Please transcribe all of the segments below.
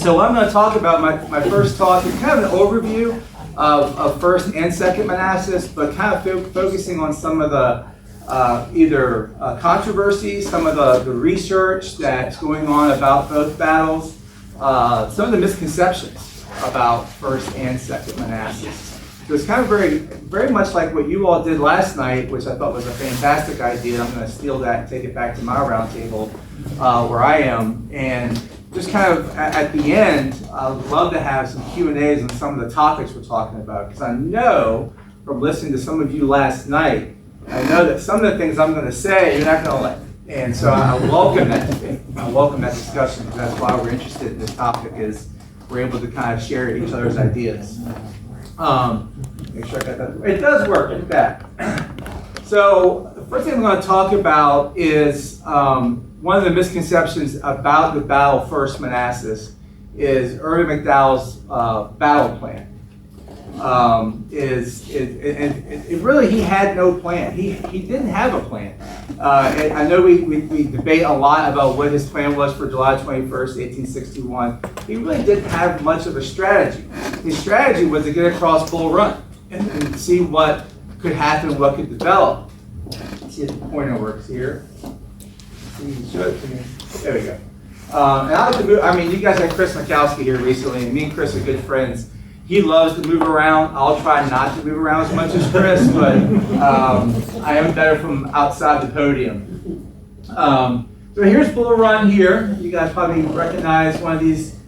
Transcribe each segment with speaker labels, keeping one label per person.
Speaker 1: So I'm going to talk about my first talk. It's kind of an overview of First and Second Manassas, but kind of focusing on some of the either controversies, some of the research that's going on about both battles, some of the misconceptions about First and Second Manassas. So it's kind of very much like what you all did last night, which I thought was a fantastic idea. I'm going to steal that and take it back to my roundtable where I am. And just kind of at the end, I'd love to have some Q&As on some of the topics we're talking about, because I know from listening to some of you last night, I know that some of the things I'm going to say, you're not going to like. And so I welcome that debate. I welcome that discussion, because that's why we're interested in this topic, is we're able to kind of share each other's ideas. Make sure I got that. It does work, look at that. So the first thing I'm going to talk about is one of the misconceptions about the Battle of First Manassas is Irvin McDowell's battle plan. It really, he had no plan. He didn't have a plan. And I know we debate a lot about what his plan was for July 21st, 1861. He really didn't have much of a strategy. His strategy was to get across Bull Run and see what could happen, what could develop. Let's see if the pointer works here. Show it to me. There we go. And I like to move. I mean, you guys had Chris Mikowski here recently, and me and Chris are good friends. He loves to move around. I'll try not to move around as much as Chris, but I am better from outside the podium. So here's Bull Run here. You guys probably recognize one of these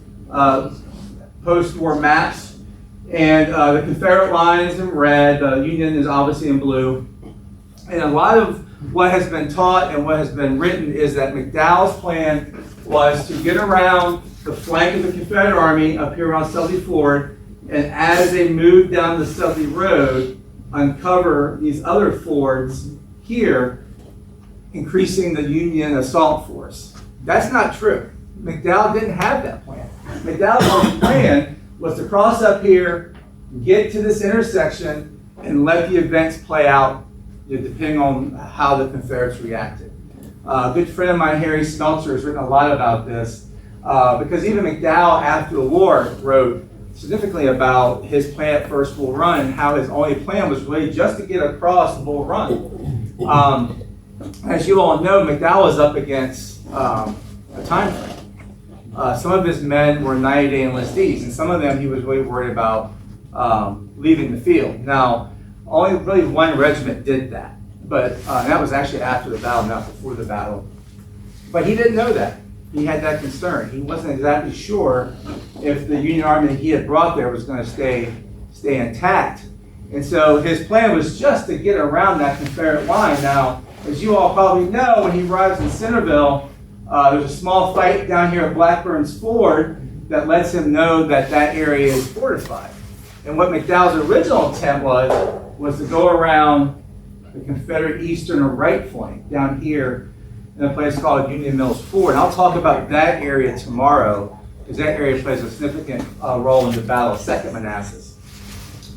Speaker 1: post-war maps. And the Confederate line is in red, the Union is obviously in blue. And a lot of what has been taught and what has been written is that McDowell's plan was to get around the flank of the Confederate Army up here around Southey Ford, and as they moved down the Southey Road, uncover these other fords here, increasing the Union assault force. That's not true. McDowell didn't have that plan. McDowell's plan was to cross up here, get to this intersection, and let the events play out, depending on how the Confederates reacted. A good friend of mine, Harry Smeltzer, has written a lot about this, because even McDowell, after the war, wrote significantly about his plan at First Bull Run, and how his only plan was really just to get across Bull Run. As you all know, McDowell was up against a time frame. Some of his men were 90-day enlistees, and some of them he was really worried about leaving the field. Now, only really one regiment did that, but that was actually after the battle, not before the battle. But he didn't know that. He had that concern. He wasn't exactly sure if the Union Army that he had brought there was going to stay intact. And so his plan was just to get around that Confederate line. Now, as you all probably know, when he arrives in Centerville, there's a small fight down here at Blackburn's Ford that lets him know that that area is fortified. And what McDowell's original intent was to go around the Confederate eastern or right flank down here in a place called Union Mills Ford. And I'll talk about that area tomorrow, because that area plays a significant role in the Battle of Second Manassas.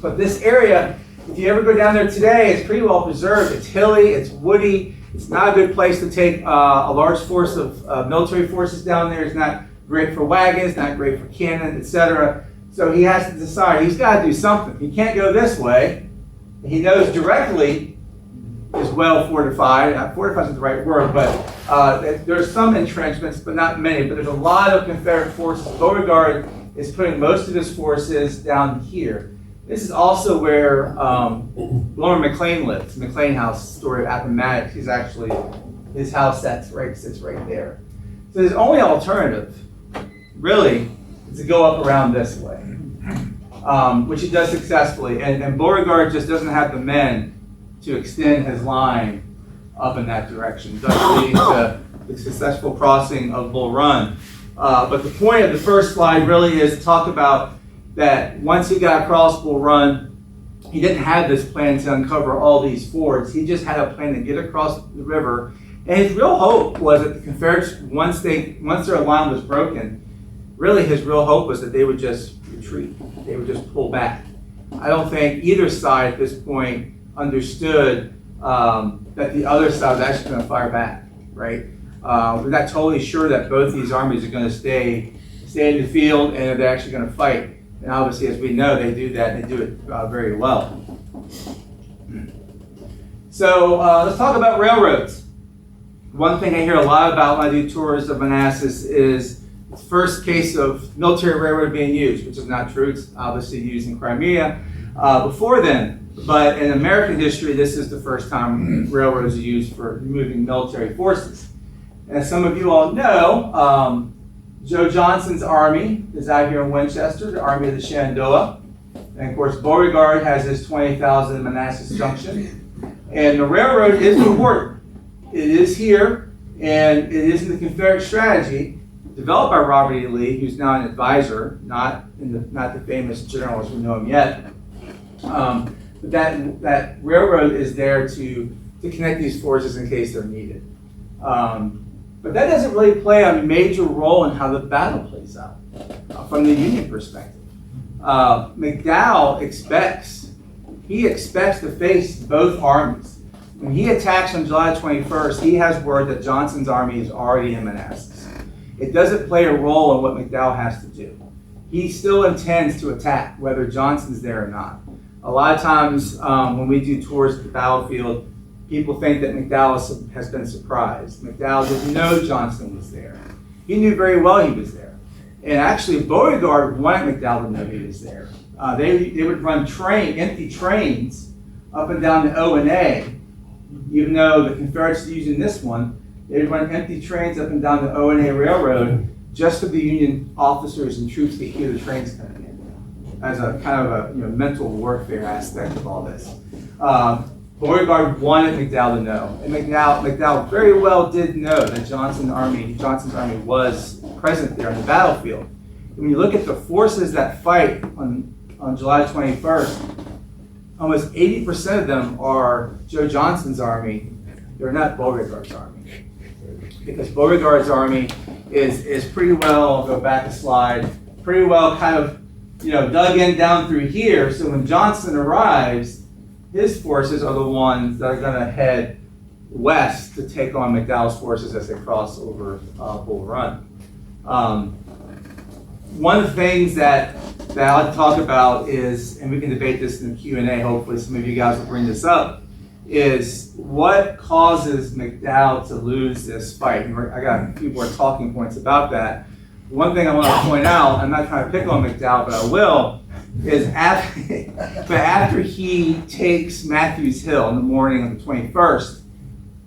Speaker 1: But this area, if you ever go down there today, it's pretty well preserved. It's hilly, it's woody. It's not a good place to take a large force of military forces down there. It's not great for wagons, not great for cannon, etc. So he has to decide, he's got to do something. He can't go this way. He knows directly is well fortified. Fortified isn't the right word, but there's some entrenchments, but not many. But there's a lot of Confederate forces. Beauregard is putting most of his forces down here. This is also where Lauren McLean lives. McLean House, story of Appomattox. He's actually, his house sits right there. So his only alternative, really, is to go up around this way, which he does successfully. And Beauregard just doesn't have the men to extend his line up in that direction. Thus leading to the successful crossing of Bull Run. But the point of the first slide really is to talk about that once he got across Bull Run, he didn't have this plan to uncover all these fords. He just had a plan to get across the river. And his real hope was that the Confederates, once their line was broken, really his real hope was that they would just retreat. They would just pull back. I don't think either side at this point understood that the other side was actually going to fire back, right? We're not totally sure that both these armies are going to stay stay in the field, and they're actually going to fight. And obviously, as we know, they do that, and they do it very well. So let's talk about railroads. One thing I hear a lot about when I do tours of Manassas is the first case of military railroad being used, which is not true. It's obviously used in Crimea before then. But in American history, this is the first time railroads are used for moving military forces. And as some of you all know, Joe Johnston's army is out here in Winchester, the Army of the Shenandoah. And of course, Beauregard has his 20,000 in Manassas Junction. And the railroad is important. It is here, and it is in the Confederate strategy developed by Robert E. Lee, who's now an advisor, not the famous general as we know him yet. But that railroad is there to connect these forces in case they're needed. But that doesn't really play a major role in how the battle plays out from the Union perspective. McDowell expects to face both armies. When he attacks on July 21st, he has word that Johnston's army is already in Manassas. It doesn't play a role in what McDowell has to do. He still intends to attack, whether Johnston's there or not. A lot of times when we do tours of the battlefield, people think that McDowell has been surprised. McDowell didn't know Johnston was there. He knew very well he was there. And actually, Beauregard wanted McDowell to know he was there. They would run empty trains up and down the O&A, even though the Confederates are using this one. They would run empty trains up and down the O&A Railroad just for the Union officers and troops to hear the trains coming in, as a kind of a mental warfare aspect of all this. Beauregard wanted McDowell to know, and McDowell very well did know that Johnston's army was present there on the battlefield. And when you look at the forces that fight on July 21st, almost 80% of them are Joe Johnston's army. They're not Beauregard's army. Because Beauregard's army is pretty well, I'll go back a slide, pretty well kind of dug in down through here. So when Johnston arrives, his forces are the ones that are going to head west to take on McDowell's forces as they cross over Bull Run. One of the things that I like to talk about is, and we can debate this in the Q&A, hopefully some of you guys will bring this up, is what causes McDowell to lose this fight? And I got a few more talking points about that. One thing I want to point out, I'm not trying to pick on McDowell, but I will, is after he takes Matthews Hill in the morning of the 21st,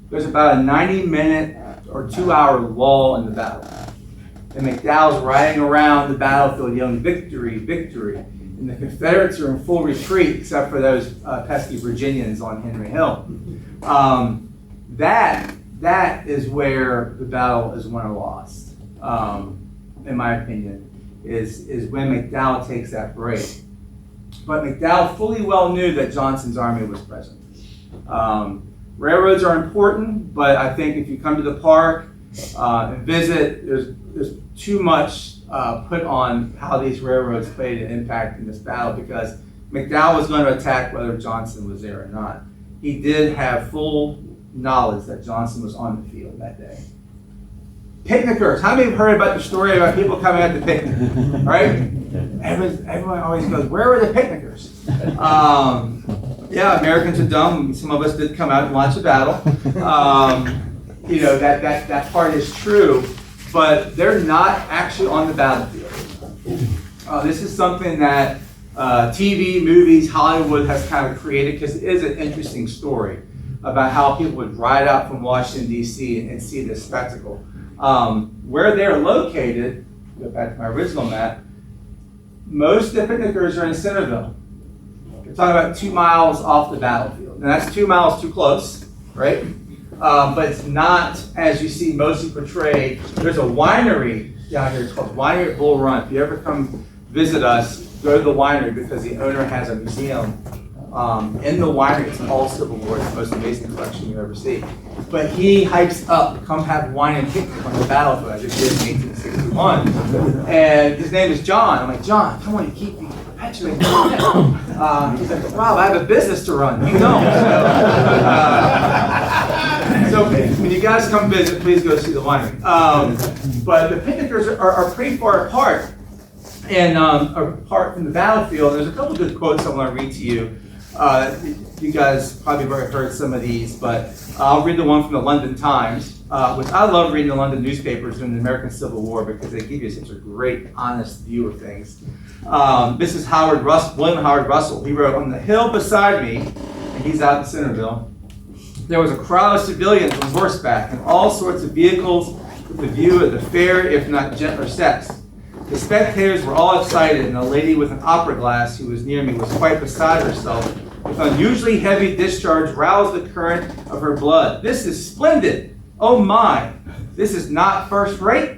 Speaker 1: there's about a 90-minute or 2-hour lull in the battle. And McDowell's riding around the battlefield yelling, "Victory, victory." And the Confederates are in full retreat, except for those pesky Virginians on Henry Hill. That is where the battle is won or lost, in my opinion, is when McDowell takes that break. But McDowell fully well knew that Johnston's army was present. Railroads are important, but I think if you come to the park and visit, there's too much put on how these railroads played an impact in this battle, because McDowell was going to attack whether Johnston was there or not. He did have full knowledge that Johnston was on the field that day. Picnickers. How many have heard about the story about people coming out to picnic? Right? Everyone always goes, "Where were the picnickers?" Yeah, Americans are dumb. Some of us did come out and watch a battle. That part is true, but they're not actually on the battlefield. This is something that TV, movies, Hollywood has kind of created, because it is an interesting story about how people would ride out from Washington, D.C. and see this spectacle. Where they're located, go back to my original map, most of the picnickers are in Centerville. We're talking about 2 miles off the battlefield. And that's 2 miles too close, right? But it's not, as you see mostly portrayed. There's a winery down here. It's called Winery at Bull Run. If you ever come visit us, go to the winery, because the owner has a museum in the winery. It's all Civil War. It's the most amazing collection you ever see. But he hypes up, come have wine and picnic on the battlefield, as it did in 1861. And his name is John. I'm like, "John, come on, you keep me perpetuating." He's like, "Rob, I have a business to run. You don't." So So when you guys come visit, please go see the winery. But the picnickers are pretty far apart, and apart from the battlefield. There's a couple good quotes I want to read to you. You guys probably have already heard some of these, but I'll read the one from the London Times, which I love reading the London newspapers during the American Civil War because they give you such a great, honest view of things. This is William Howard Russell. He wrote, "On the hill beside me," and he's out in Centerville, "there was a crowd of civilians on horseback and all sorts of vehicles with the view of the fair, if not gentler sex. The spectators were all excited, and a lady with an opera glass who was near me was quite beside herself. With unusually heavy discharge roused the current of her blood. 'This is splendid! Oh my! This is not first rate?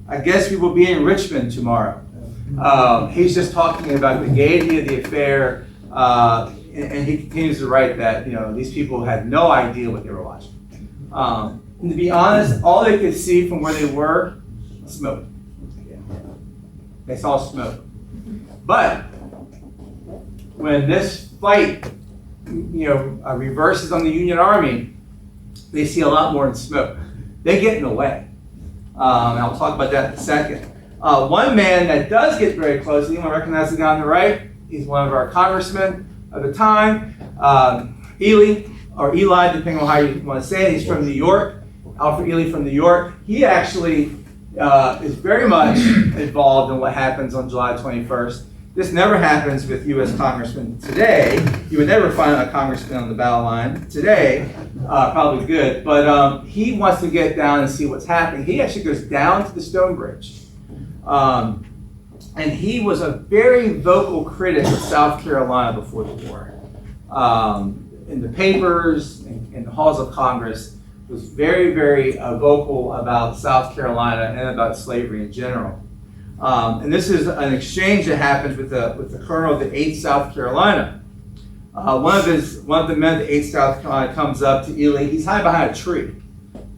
Speaker 1: I guess we will be in Richmond tomorrow.'" He's just talking about the gaiety of the affair, and he continues to write that these people had no idea what they were watching. And to be honest, all they could see from where they were, smoke. They saw smoke. But when this fight, reverses on the Union Army, they see a lot more than smoke. They get in the way. And I'll talk about that in a second. One man that does get very close, anyone recognize the guy on the right? He's one of our congressmen of the time, Eli, depending on how you want to say it. He's from New York, Alfred Ely from New York. He actually is very much involved in what happens on July 21st. This never happens with U.S. congressmen today. You would never find a congressman on the battle line today, probably good, but he wants to get down and see what's happening. He actually goes down to the Stone Bridge. And he was a very vocal critic of South Carolina before the war. In the papers, in the halls of Congress, was very, very vocal about South Carolina and about slavery in general. And this is an exchange that happens with the colonel of the 8th South Carolina. One of the men of the 8th South Carolina comes up to Ely. He's hiding behind a tree,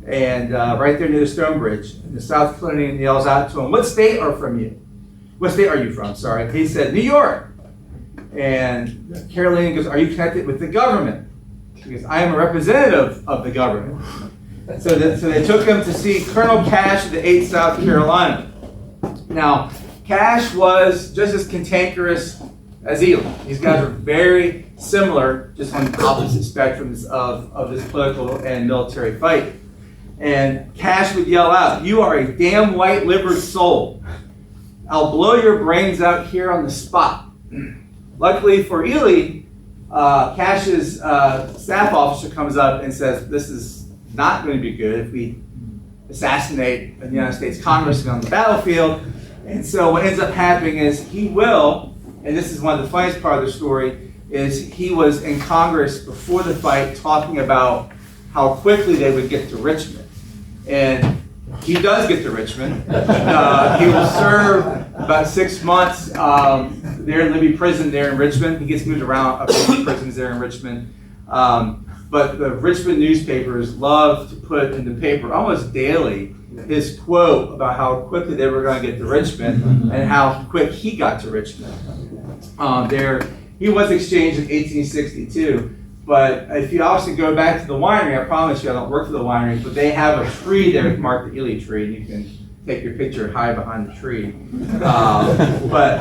Speaker 1: and right there near the Stone Bridge. And the South Carolinian yells out to him, "What state are you from?" Sorry. He said, "New York." And Carolinian goes, "Are you connected with the government?" He goes, "I am a representative of the government." So they took him to see Colonel Cash of the 8th South Carolina. Now, Cash was just as cantankerous as Ely. These guys are very similar, just on opposite spectrums of this political and military fight. And Cash would yell out, "You are a damn white-livered soul. I'll blow your brains out here on the spot." Luckily for Ely, Cash's staff officer comes up and says, "This is not going to be good if we assassinate a United States congressman on the battlefield." And so what ends up happening is he will, and this is one of the funniest part of the story, is he was in Congress before the fight talking about how quickly they would get to Richmond. And he does get to Richmond. He will serve about 6 months there in Libby Prison there in Richmond. He gets moved around up to prisons there in Richmond. But the Richmond newspapers love to put in the paper almost daily his quote about how quickly they were going to get to Richmond and how quick he got to Richmond. He was exchanged in 1862. But if you also go back to the winery, I promise you I don't work for the winery, but they have a tree there marked the Ely tree, and you can take your picture and hide behind the tree. But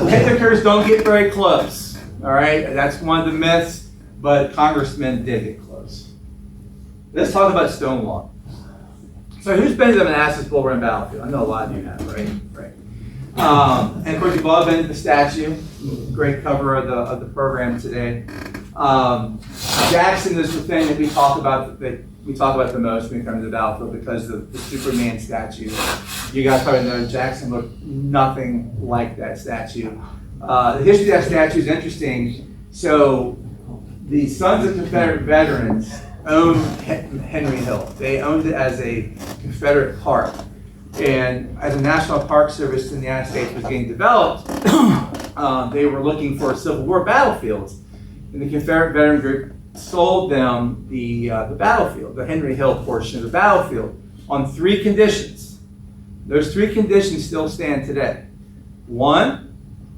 Speaker 1: picnickers don't get very close, all right? That's one of the myths, but congressmen did get close. Let's talk about Stonewall. So who's been to the Manassas Bull Run Battlefield? I know a lot of you have, right? And of course, you've all been to the statue. Great cover of the program today. Jackson is the thing that we talk about the most when we come to the battlefield because of the Superman statue. You guys probably know Jackson looked nothing like that statue. The history of that statue is interesting. So the Sons of Confederate Veterans owned Henry Hill. They owned it as a Confederate park. And as a National Park Service in the United States was getting developed, they were looking for Civil War battlefields. And the Confederate Veteran Group sold them the battlefield, the Henry Hill portion of the battlefield, on 3 conditions. Those 3 conditions still stand today. 1,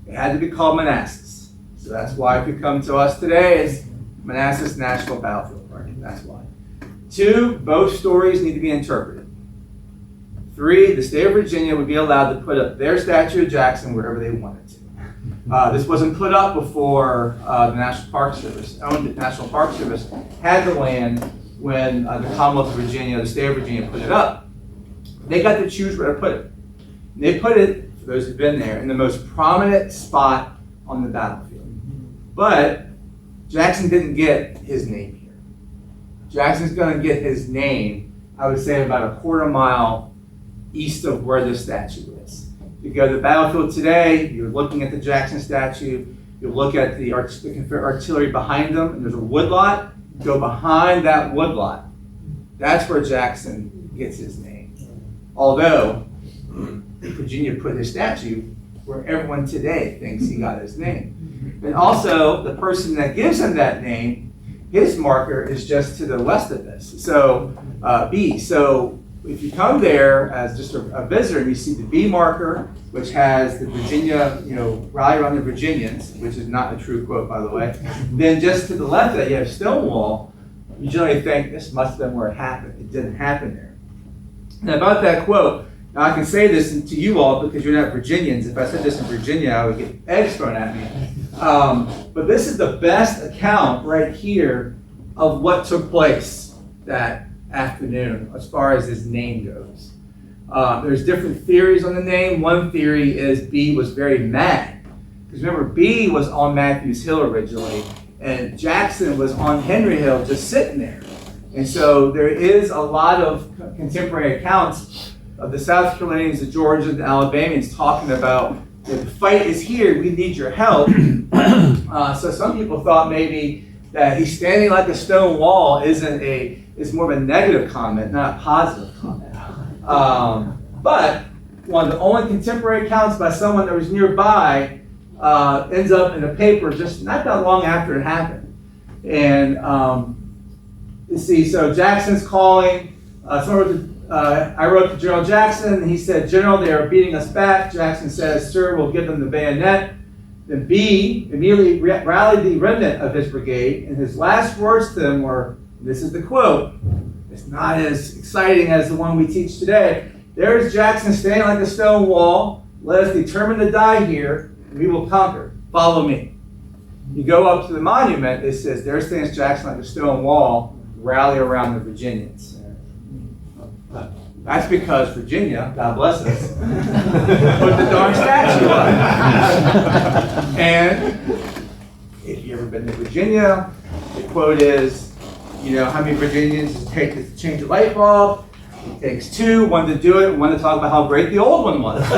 Speaker 1: it had to be called Manassas. So that's why if you come to us today, it's Manassas National Battlefield Park. That's why. 2, both stories need to be interpreted. 3, the state of Virginia would be allowed to put up their statue of Jackson wherever they wanted to. This wasn't put up before the National Park Service. The National Park Service had the land when the Commonwealth of Virginia, the state of Virginia, put it up. They got to choose where to put it. And they put it, for those who've been there, in the most prominent spot on the battlefield. But Jackson didn't get his name here. Jackson's going to get his name, I would say, about a quarter mile east of where this statue is. You go to the battlefield today, you're looking at the Jackson statue, you look at the Confederate artillery behind them, and there's a woodlot. Go behind that woodlot. That's where Jackson gets his name. Although, Virginia put his statue where everyone today thinks he got his name. And also, the person that gives him that name, his marker is just to the west of this. So, B. So, if you come there as just a visitor and you see the B marker, which has the Virginia, rally around the Virginians, which is not a true quote, by the way, then just to the left of that, you have Stonewall. You generally think this must have been where it happened. It didn't happen there. And about that quote, now I can say this to you all because you're not Virginians. If I said this in Virginia, I would get eggs thrown at me. But this is the best account right here of what took place that afternoon as far as his name goes. There's different theories on the name. One theory is B was very mad. Because remember, B was on Matthews Hill originally, and Jackson was on Henry Hill just sitting there. And so there is a lot of contemporary accounts of the South Carolinians, the Georgians, the Alabamians talking about the fight is here, we need your help. So some people thought maybe that he's standing like a stone wall is more of a negative comment, not a positive comment. But one of the only contemporary accounts by someone that was nearby ends up in a paper just not that long after it happened. And you see, so Jackson's calling. I wrote to General Jackson, and he said, "General, they are beating us back." Jackson says, "Sir, we'll give them the bayonet." Then B immediately rallied the remnant of his brigade, and his last words to them were, this is the quote, it's not as exciting as the one we teach today. "There's Jackson standing like a stone wall. Let us determine to die here, and we will conquer. Follow me." You go up to the monument, it says, "There stands Jackson like a stone wall. Rally around the Virginians." That's because Virginia, God bless us, put the darn statue up. And if you've ever been to Virginia, the quote is, how many Virginians does it take to change a light bulb? It takes 2, one to do it, and one to talk about how great the old one was. I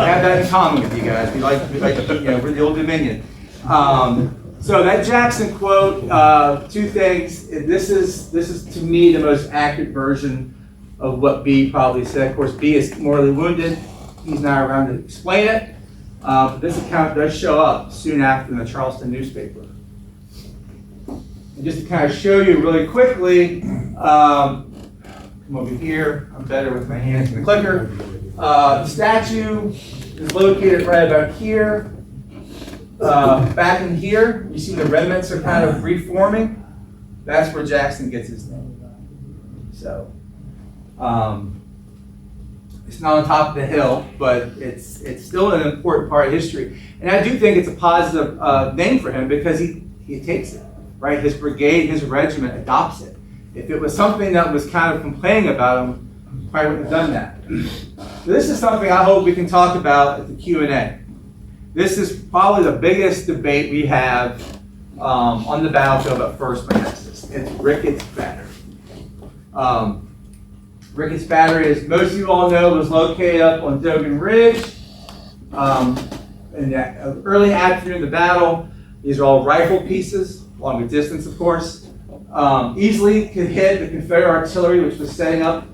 Speaker 1: have that in common with you guys. We like we're the Old Dominion. So that Jackson quote, 2 things. This is to me the most accurate version of what B probably said. Of course, B is mortally wounded. He's not around to explain it. But this account does show up soon after in the Charleston newspaper. And just to kind of show you really quickly, come over here. I'm better with my hands than the clicker. The statue is located right about here. Back in here, you see the remnants are kind of reforming. That's where Jackson gets his name. So, it's not on top of the hill, but it's still an important part of history. And I do think it's a positive name for him because he takes it, right? His brigade, his regiment adopts it. If it was something that was kind of complaining about him, probably wouldn't have done that. So this is something I hope we can talk about at the Q&A. This is probably the biggest debate we have on the battlefield at First Manassas. It's Ricketts Battery. Ricketts Battery, as most of you all know, was located up on Dogan Ridge. In the early afternoon of the battle, these are all rifle pieces, longer distance, of course. Easily could hit the Confederate artillery, which was setting up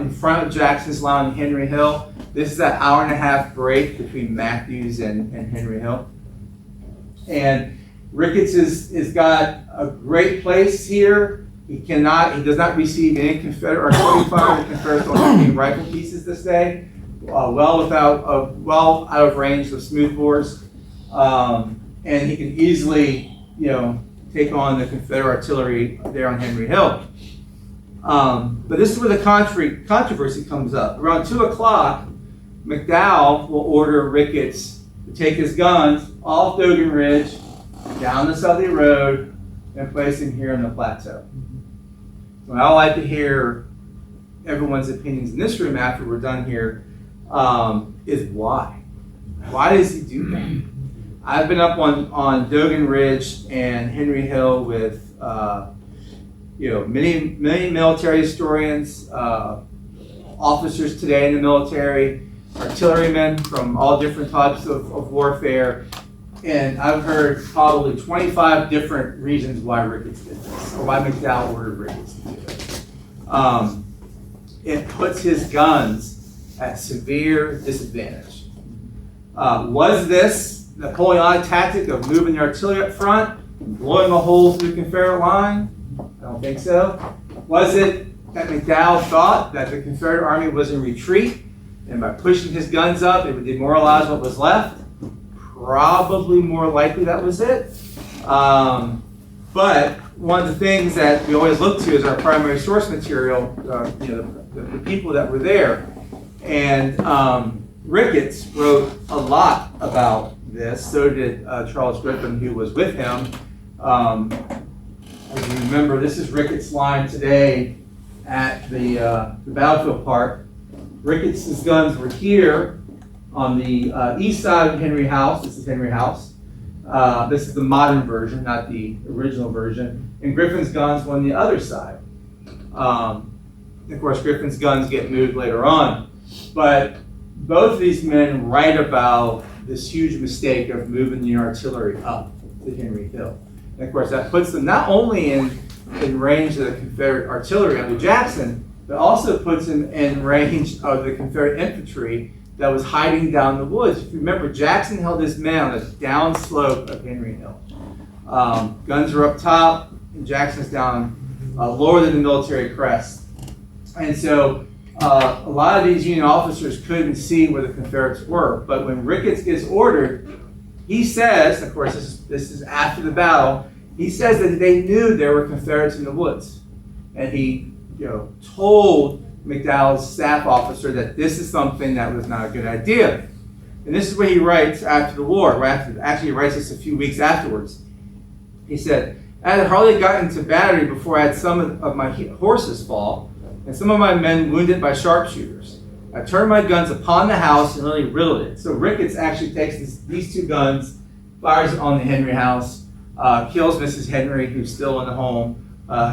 Speaker 1: in front of Jackson's line on Henry Hill. This is that hour-and-a-half break between Matthews and Henry Hill. And Ricketts is got a great place here. He does not receive any Confederate artillery fire. The Confederates don't have any rifle pieces this day. Well out of range of smoothbores. And he can easily, take on the Confederate artillery there on Henry Hill. But this is where the controversy comes up. Around 2 o'clock, McDowell will order Ricketts to take his guns off Dogan Ridge, down the Southey Road, and place him here in the plateau. So I would like to hear everyone's opinions in this room after we're done here, is why? Why does he do that? I've been up on Dogan Ridge and Henry Hill with many military historians, officers today in the military, artillerymen from all different types of warfare, and I've heard probably 25 different reasons why Ricketts did this, or why McDowell ordered Ricketts to do it. It puts his guns at severe disadvantage. Was this Napoleonic tactic of moving the artillery up front, blowing a hole through the Confederate line? I don't think so. Was it that McDowell thought that the Confederate Army was in retreat, and by pushing his guns up, it would demoralize what was left? Probably more likely that was it. But one of the things that we always look to is our primary source material, the people that were there. And Ricketts wrote a lot about this. So did Charles Griffin, who was with him. As you remember, this is Ricketts' line today at the battlefield park. Ricketts' guns were here on the east side of Henry House. This is Henry House. This is the modern version, not the original version. And Griffin's guns were on the other side. Of course, Griffin's guns get moved later on. But both of these men write about this huge mistake of moving the artillery up to Henry Hill. And of course, that puts them not only in range of the Confederate artillery under Jackson, but also puts them in range of the Confederate infantry that was hiding down the woods. If you remember, Jackson held his men on the down slope of Henry Hill. Guns are up top, and Jackson's down lower than the military crest. And so a lot of these Union officers couldn't see where the Confederates were. But when Ricketts gets ordered, he says, of course this is after the battle, he says that they knew there were Confederates in the woods. And he told McDowell's staff officer that this is something that was not a good idea. And this is what he writes after the war. Actually, he writes this a few weeks afterwards. He said, "I had hardly gotten to battery before I had some of my horses fall, and some of my men wounded by sharpshooters. I turned my guns upon the house and really riddled it." So Ricketts actually takes these two guns, fires it on the Henry house, kills Mrs. Henry, who's still in the home.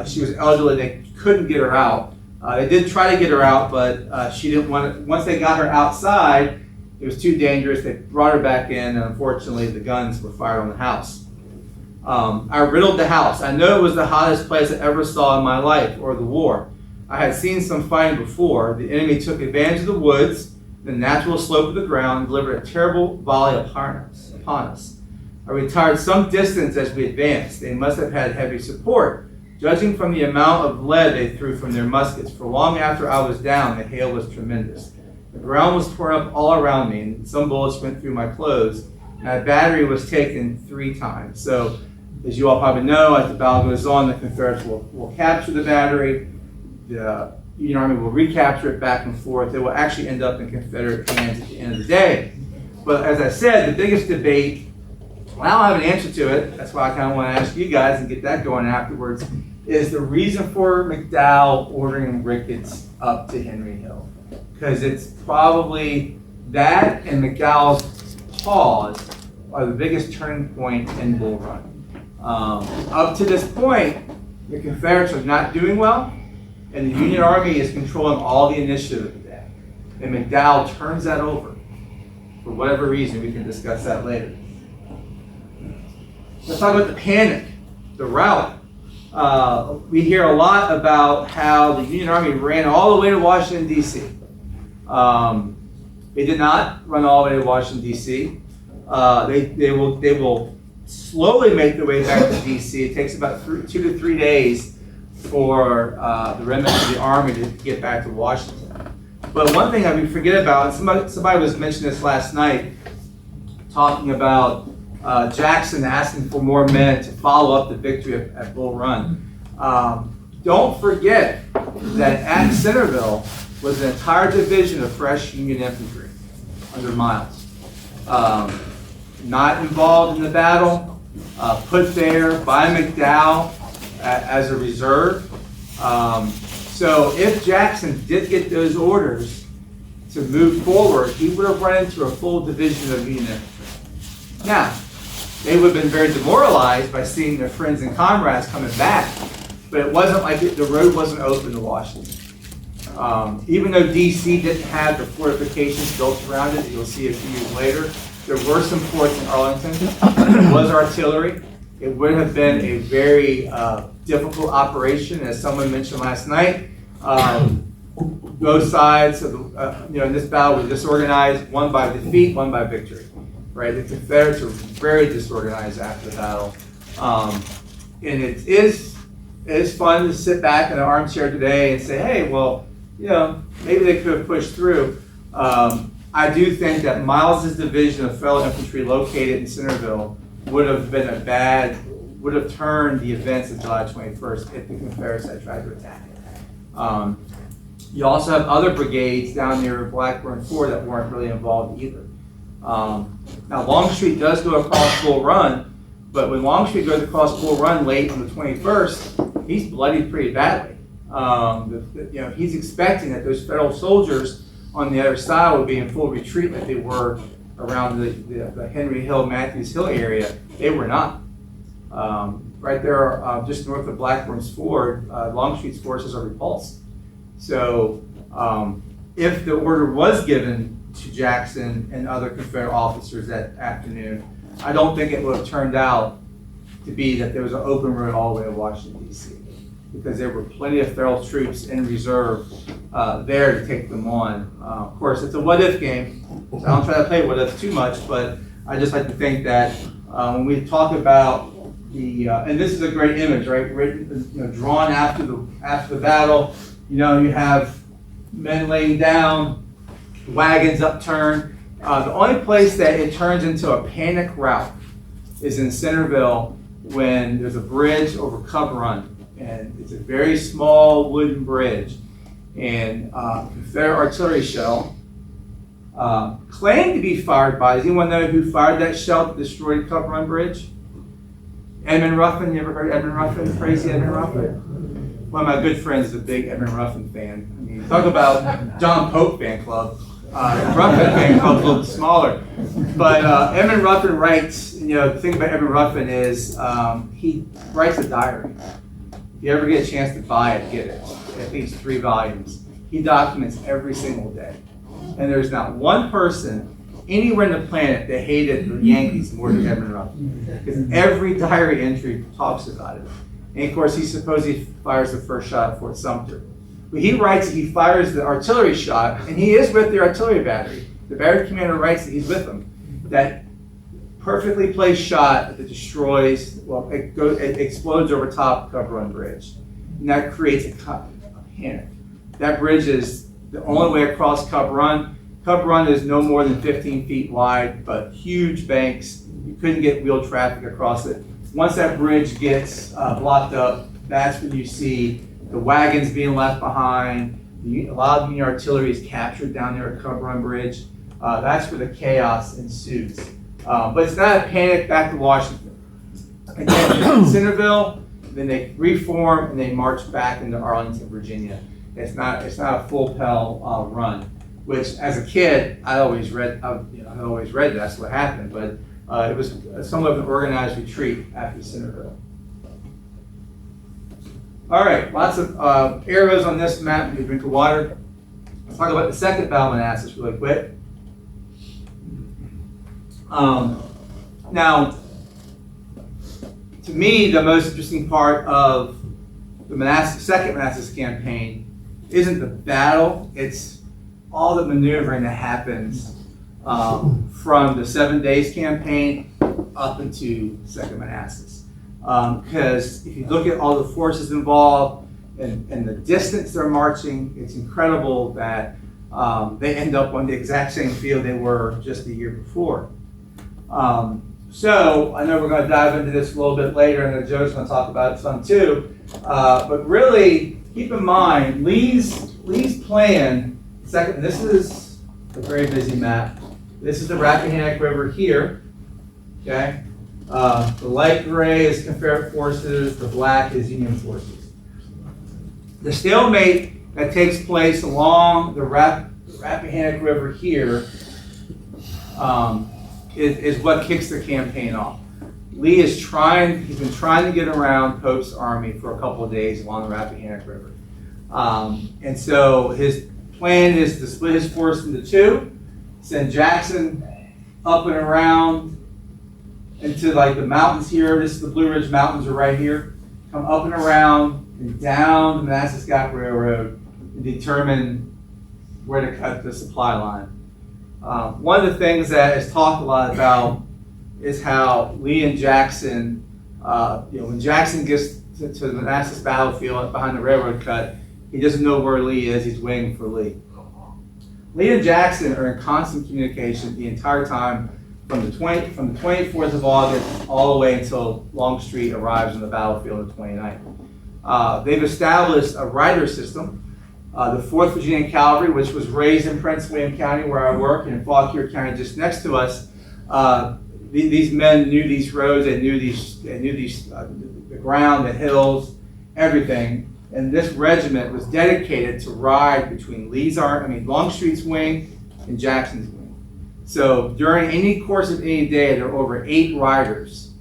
Speaker 1: She was elderly, they couldn't get her out. They did try to get her out, but she didn't want to. Once they got her outside, it was too dangerous. They brought her back in, and unfortunately the guns were fired on the house. I riddled the house. I know it was the hottest place I ever saw in my life, or the war. I had seen some fighting before. The enemy took advantage of the woods, the natural slope of the ground, and delivered a terrible volley upon us. I retired some distance as we advanced. They must have had heavy support, judging from the amount of lead they threw from their muskets. For long after I was down, the hail was tremendous. The ground was torn up all around me, and some bullets went through my clothes. My battery was taken 3 times. So, as you all probably know, as the battle goes on, the Confederates will capture the battery. The Union Army will recapture it back and forth. It will actually end up in Confederate hands at the end of the day. But as I said, the biggest debate, well, I don't have an answer to it. That's why I kind of want to ask you guys and get that going afterwards, is the reason for McDowell ordering Ricketts up to Henry Hill. Because it's probably that and McDowell's pause are the biggest turning point in Bull Run. Up to this point, the Confederates are not doing well, and the Union Army is controlling all the initiative of the day. And McDowell turns that over. For whatever reason, we can discuss that later. Let's talk about the panic, the rout. We hear a lot about how the Union Army ran all the way to Washington, D.C. They did not run all the way to Washington, D.C. They will slowly make their way back to D.C. It takes about 2 to 3 days for the remnants of the Army to get back to Washington. But one thing that we forget about, and somebody was mentioning this last night, talking about Jackson asking for more men to follow up the victory at Bull Run. Don't forget that at Centerville was an entire division of fresh Union infantry under Miles. Not involved in the battle, put there by McDowell as a reserve. So if Jackson did get those orders to move forward, he would have run into a full division of Union infantry. Now, they would have been very demoralized by seeing their friends and comrades coming back, but it wasn't like the road wasn't open to Washington. Even though DC didn't have the fortifications built around it, you'll see a few years later, there were some forts in Arlington. There was artillery. It would have been a very difficult operation, as someone mentioned last night. Both sides of in this battle were disorganized, one by defeat, one by victory. Right? The Confederates were very disorganized after the battle, and it is fun to sit back in an armchair today and say, hey, well, maybe they could have pushed through. I do think that Miles's division of Federal infantry located in Centerville would have turned the events of July 21st if the Confederates had tried to attack it. You also have other brigades down near Blackburn Ford that weren't really involved either. Now Longstreet does go across Bull Run, but when Longstreet goes across Bull Run late on the 21st, he's bloodied pretty badly. He's expecting that those Federal soldiers on the other side would be in full retreat like they were around the Henry Hill, Matthews Hill area. They were not. Right there, just north of Blackburn's Ford, Longstreet's forces are repulsed. So if the order was given to Jackson and other Confederate officers that afternoon, I don't think it would have turned out to be that there was an open road all the way to Washington, D.C., because there were plenty of Federal troops in reserve there to take them on. Of course, it's a what-if game, so I don't try to play what-if too much, but I just like to think that when we talk about and this is a great image, right? Drawn after the battle. You have men laying down, wagons upturned. The only place that it turns into a panic rout is in Centerville when there's a bridge over Cub Run, and it's a very small wooden bridge. And Confederate artillery shell claimed to be fired by. Does anyone know who fired that shell that destroyed Cub Run Bridge? Edmund Ruffin. You ever heard of Edmund Ruffin? Crazy Edmund Ruffin? One of my good friends is a big Edmund Ruffin fan. I mean, talk about John Pope fan club. Ruffin fan club a little smaller. But Edmund Ruffin writes, the thing about Edmund Ruffin is he writes a diary. If you ever get a chance to buy it, get it. I think it's 3 volumes. He documents every single day. And there's not one person anywhere in the planet that hated the Yankees more than Edmund Ruffin. Because every diary entry talks about it. And of course, he supposedly fires the first shot at Fort Sumter. But he writes that he fires the artillery shot, and he is with the artillery battery. The battery commander writes that he's with them. That perfectly placed shot that destroys, it explodes over top of Cub Run Bridge. And that creates a panic. That bridge is the only way across Cub Run. Cub Run is no more than 15 feet wide, but huge banks. You couldn't get wheel traffic across it. Once that bridge gets blocked up, that's when you see the wagons being left behind. A lot of Union artillery is captured down there at Cub Run Bridge. That's where the chaos ensues. But it's not a panic back to Washington. Again, Centerville, then they reform and they march back into Arlington, Virginia. It's not a full Pell run, which as a kid I always read that's what happened, but it was somewhat of an organized retreat after Centerville. All right, lots of arrows on this map. You drink of water. Let's talk about the second battle of Manassas really quick. Now, to me, the most interesting part of the second Manassas campaign isn't the battle, it's all the maneuvering that happens from the 7 Days campaign up into Second Manassas. Because if you look at all the forces involved and the distance they're marching, it's incredible that they end up on the exact same field they were just the year before. So I know we're going to dive into this a little bit later, and then Joe's going to talk about it some too. But really, keep in mind Lee's plan. Second, this is a very busy map. This is the Rappahannock River here. Okay, the light gray is Confederate forces. The black is Union forces. The stalemate that takes place along the Rappahannock River here is what kicks the campaign off. Lee is he's been trying to get around Pope's army for a couple of days along the Rappahannock River. And so his plan is to split his force into two, send Jackson up and around into like the mountains here. This is the Blue Ridge Mountains are right here. Come up and around and down the Manassas Gap Railroad and determine where to cut the supply line. One of the things that is talked a lot about is how Lee and Jackson, when Jackson gets to the Manassas battlefield behind the railroad cut, he doesn't know where Lee is. He's waiting for Lee. Lee and Jackson are in constant communication the entire time from the 24th of August all the way until Longstreet arrives on the battlefield on the 29th. They've established a rider system. The 4th Virginia Cavalry, which was raised in Prince William County where I work, and in Fauquier County just next to us, these men knew these roads, they knew the ground, the hills, everything. And this regiment was dedicated to ride between Longstreet's wing and Jackson's wing. So during any course of any day, there are over 8 riders,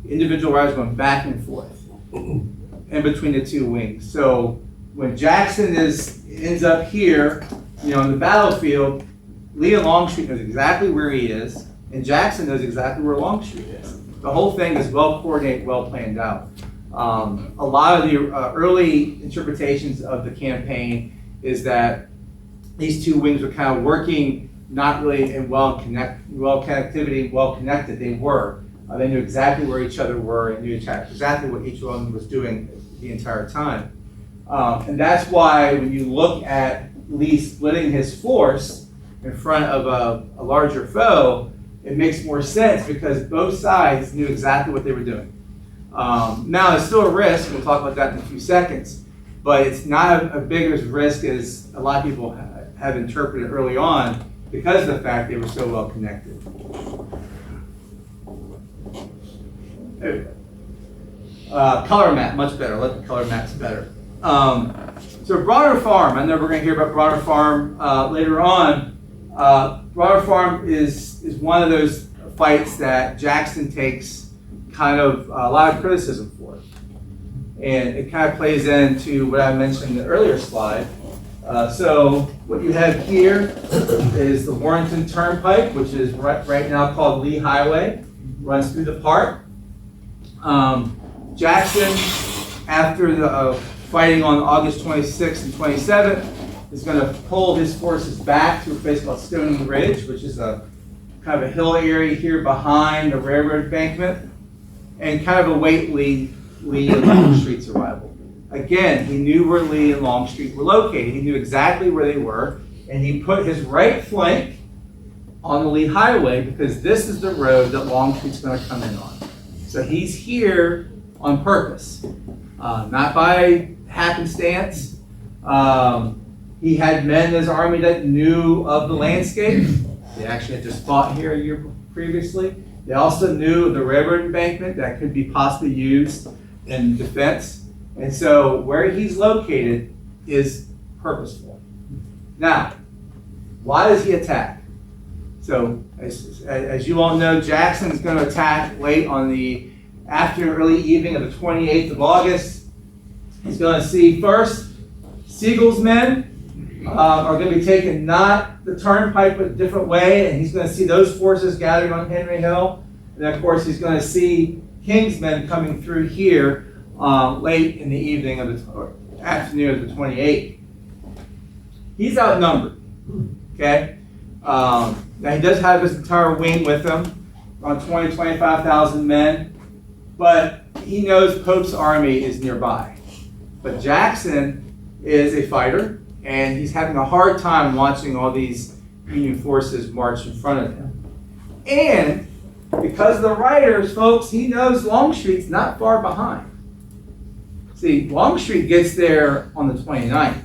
Speaker 1: individual riders going back and forth in between the two wings. So when Jackson ends up here, on the battlefield, Lee and Longstreet knows exactly where he is, and Jackson knows exactly where Longstreet is. The whole thing is well coordinated, well planned out. A lot of the early interpretations of the campaign is that these two wings were kind of working not really in well connected. They were. They knew exactly where each other were and knew exactly what each one was doing the entire time. And that's why when you look at Lee splitting his force in front of a larger foe, it makes more sense because both sides knew exactly what they were doing. Now, it's still a risk. We'll talk about that in a few seconds. But it's not a big risk as a lot of people have interpreted early on because of the fact they were so well connected. Color map, much better. I like the color maps better. So Bronner Farm, I know we're going to hear about Bronner Farm later on. Bronner Farm is one of those fights that Jackson takes kind of a lot of criticism for. And it kind of plays into what I mentioned in the earlier slide. So what you have here is the Warrenton Turnpike, which is right now called Lee Highway, runs through the park. Jackson, after the fighting on August 26th and 27th, is going to pull his forces back to a place called Stony Ridge, which is a kind of a hill area here behind the railroad embankment, and kind of await Lee and Longstreet's arrival. Again, he knew where Lee and Longstreet were located. He knew exactly where they were, and he put his right flank on the Lee Highway because this is the road that Longstreet's going to come in on. So he's here on purpose, not by happenstance. He had men in his army that knew of the landscape. They actually had just fought here a year previously. They also knew of the railroad embankment that could be possibly used in defense. And so where he's located is purposeful. Now, why does he attack? So as you all know, Jackson is going to attack late on the afternoon, early evening of the 28th of August. He's going to see first Sigel's men are going to be taking not the turnpike but a different way, and he's going to see those forces gathering on Henry Hill. And then, of course, he's going to see King's men coming through here late in the evening of the afternoon of the 28th. He's outnumbered. Okay. Now he does have his entire wing with him, around 25,000 men, but he knows Pope's army is nearby. But Jackson is a fighter, and he's having a hard time watching all these Union forces march in front of him. And because of the writers, folks, he knows Longstreet's not far behind. See, Longstreet gets there on the 29th,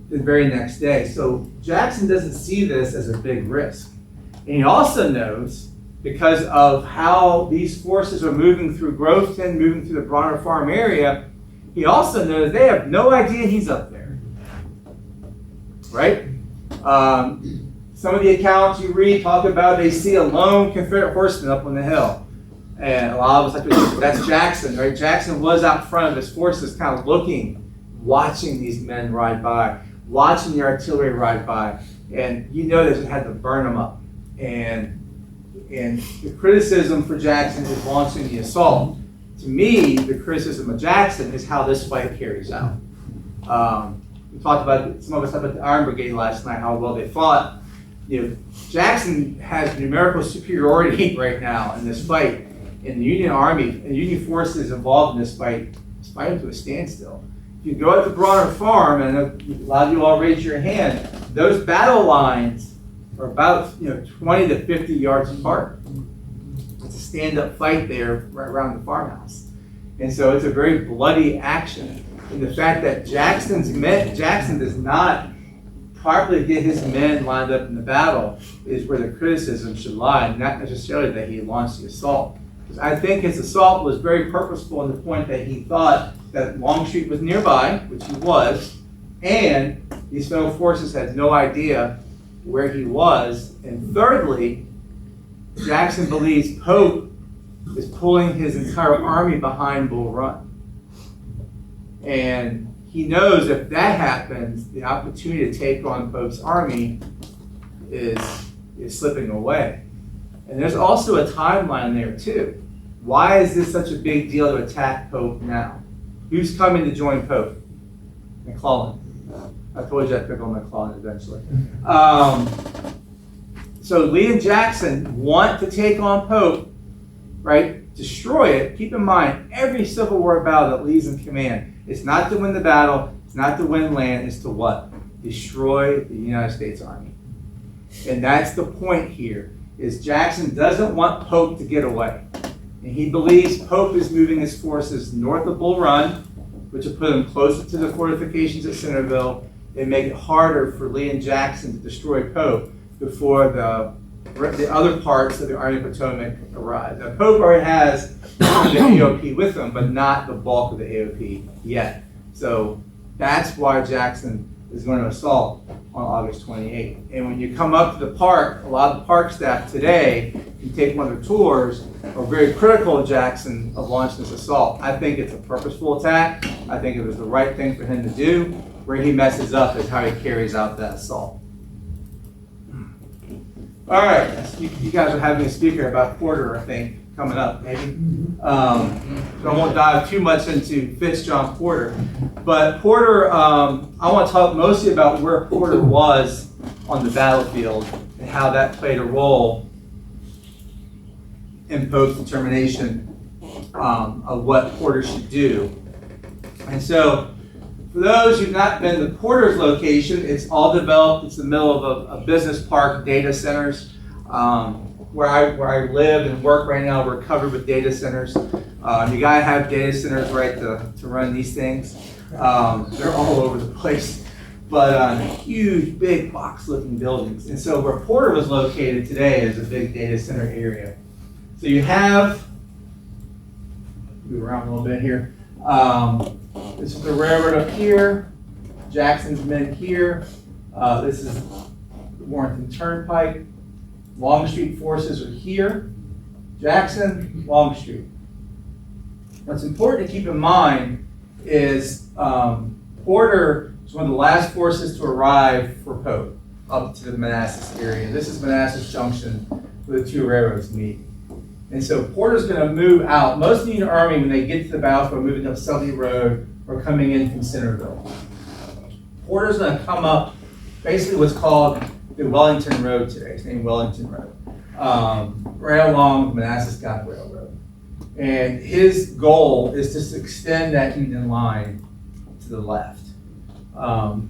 Speaker 1: the very next day. So Jackson doesn't see this as a big risk. And he also knows, because of how these forces are moving through Groveton, moving through the Bronner Farm area, he also knows they have no idea he's up there, right? Some of the accounts you read talk about they see a lone Confederate horseman up on the hill. And a lot of us like to think that's Jackson, right? Jackson was out front of his forces kind of looking, watching these men ride by, watching the artillery ride by, and you know that it had to burn them up. And the criticism for Jackson is launching the assault. To me, the criticism of Jackson is how this fight carries out. We talked about, some of us talked about the Iron Brigade last night, how well they fought. You know, Jackson has numerical superiority right now in this fight. And the Union Army and Union forces involved in this fight is fighting to a standstill. If you go out to Bronner Farm, and a lot of you all raise your hand, those battle lines are about 20 to 50 yards apart. It's a stand-up fight there right around the farmhouse. And so it's a very bloody action. And the fact that Jackson does not properly get his men lined up in the battle is where the criticism should lie, not necessarily that he launched the assault. Because I think his assault was very purposeful in the point that he thought that Longstreet was nearby, which he was, and these federal forces had no idea where he was. And thirdly, Jackson believes Pope is pulling his entire army behind Bull Run. And he knows if that happens, the opportunity to take on Pope's army is slipping away. And there's also a timeline there too. Why is this such a big deal to attack Pope now? Who's coming to join Pope? McClellan. I told you I'd pick on McClellan eventually. So Lee and Jackson want to take on Pope, right? Destroy it. Keep in mind, every Civil War battle that Lee's in command, it's not to win the battle, it's not to win land, it's to what? Destroy the United States Army. And that's the point here, is Jackson doesn't want Pope to get away. And he believes Pope is moving his forces north of Bull Run, which will put him closer to the fortifications at Centerville and make it harder for Lee and Jackson to destroy Pope before the other parts of the Army of Potomac arrive. Now, Pope already has the AOP with him, but not the bulk of the AOP yet. So that's why Jackson is going to assault on August 28th. And when you come up to the park, a lot of the park staff today, you take one of their tours, are very critical of Jackson of launching this assault. I think it's a purposeful attack. I think it was the right thing for him to do. Where he messes up is how he carries out that assault. All right, you guys are having a speaker about Porter, I think, coming up, maybe. So I won't dive too much into Fitz-John Porter. But Porter, I want to talk mostly about where Porter was on the battlefield and how that played a role in Pope's determination of what Porter should do. And so, for those who've not been to Porter's location, it's all developed. It's the middle of a business park, data centers. Where I live and work right now, we're covered with data centers. You gotta have data centers, right, to run these things. They're all over the place, but huge, big box-looking buildings. And so where Porter was located today is a big data center area. So you have, move around a little bit here. This is the railroad up here, Jackson's men here. This is the Warrenton Turnpike. Longstreet forces are here. Jackson, Longstreet. What's important to keep in mind is Porter is one of the last forces to arrive for Pope up to the Manassas area. This is Manassas Junction where the two railroads meet. And so Porter's going to move out. Most of the Union Army, when they get to the battlefield, are moving up Southie Road or coming in from Centerville. Porter's going to come up basically what's called the Wellington Road today. It's named Wellington Road. Right along the Manassas Gap Railroad. And his goal is to extend that Union line to the left. Now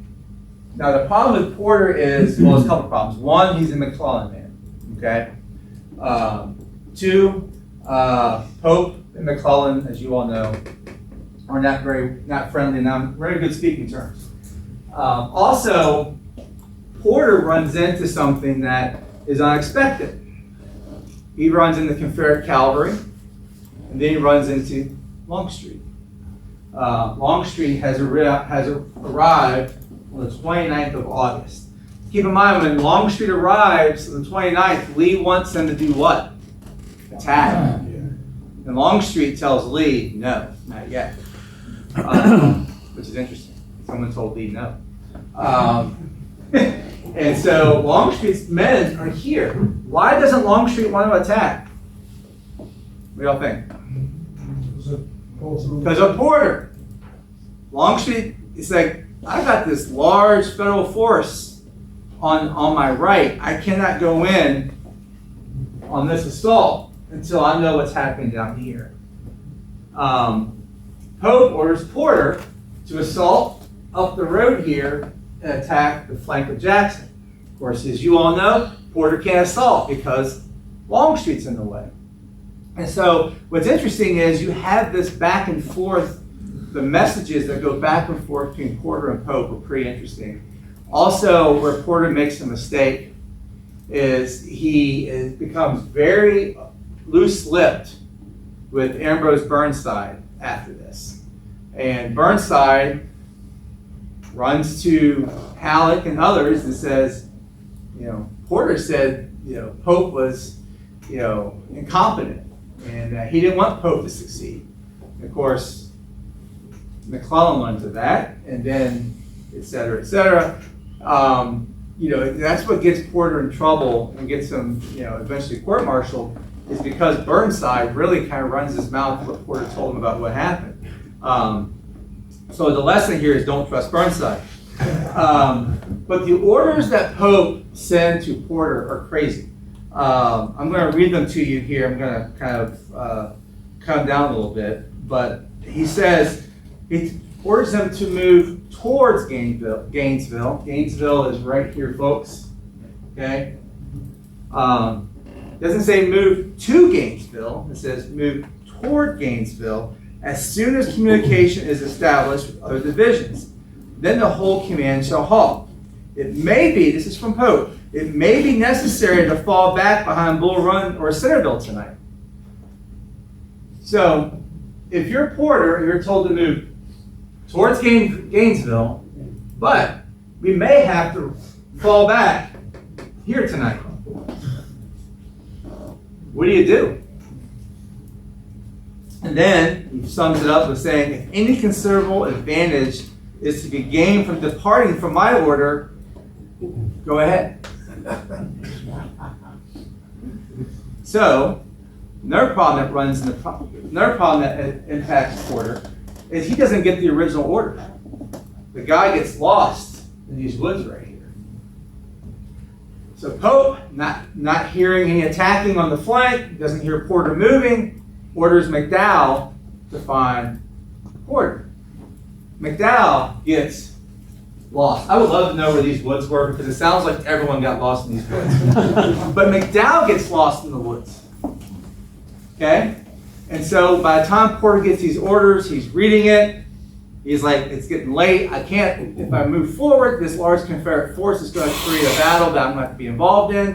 Speaker 1: the problem with Porter is, well, there's a couple problems. One, he's a McClellan man, okay? Two, Pope and McClellan, as you all know, are not friendly, not very good speaking terms. Also, Porter runs into something that is unexpected. He runs into Confederate cavalry, and then he runs into Longstreet. Longstreet has arrived on the 29th of August. Keep in mind, when Longstreet arrives on the 29th, Lee wants them to do what? Attack. And Longstreet tells Lee, no, not yet. Which is interesting. Someone told Lee no. And so Longstreet's men are here. Why doesn't Longstreet want to attack? What do y'all think? Because of Porter. Longstreet is like, I got this large federal force on my right. I cannot go in on this assault until I know what's happening down here. Pope orders Porter to assault up the road here and attack the flank of Jackson. Of course, as you all know, Porter can't assault because Longstreet's in the way. And so what's interesting is you have this back and forth, the messages that go back and forth between Porter and Pope are pretty interesting. Also, where Porter makes a mistake is he becomes very loose-lipped with Ambrose Burnside after this. And Burnside runs to Halleck and others and says, Porter said, Pope was, incompetent, and he didn't want Pope to succeed. And of course, McClellan learns of that, and then et cetera, et cetera. That's what gets Porter in trouble and gets him, eventually court-martialed, is because Burnside really kind of runs his mouth what Porter told him about what happened. So the lesson here is don't trust Burnside. But the orders that Pope sent to Porter are crazy. I'm going to read them to you here. I'm going to kind of come down a little bit. But he says, he orders them to move towards Gainesville. Gainesville is right here, folks. Okay? Doesn't say move to Gainesville. It says move toward Gainesville as soon as communication is established with other divisions. Then the whole command shall halt. It may be, this is from Pope, it may be necessary to fall back behind Bull Run or Centerville tonight. So, if you're Porter, you're told to move towards Gainesville, but we may have to fall back here tonight. What do you do? And then he sums it up with saying, if any considerable advantage is to be gained from departing from my order, go ahead. So, another problem that impacts Porter is he doesn't get the original order. The guy gets lost in these woods right here. So Pope, not hearing any attacking on the flank, doesn't hear Porter moving, orders McDowell to find Porter. McDowell gets lost. I would love to know where these woods were because it sounds like everyone got lost in these woods. But McDowell gets lost in the woods. Okay? And so by the time Porter gets these orders, he's reading it. He's like, it's getting late. I can't, if I move forward, this large Confederate force is going to create a battle that I'm going to have to be involved in.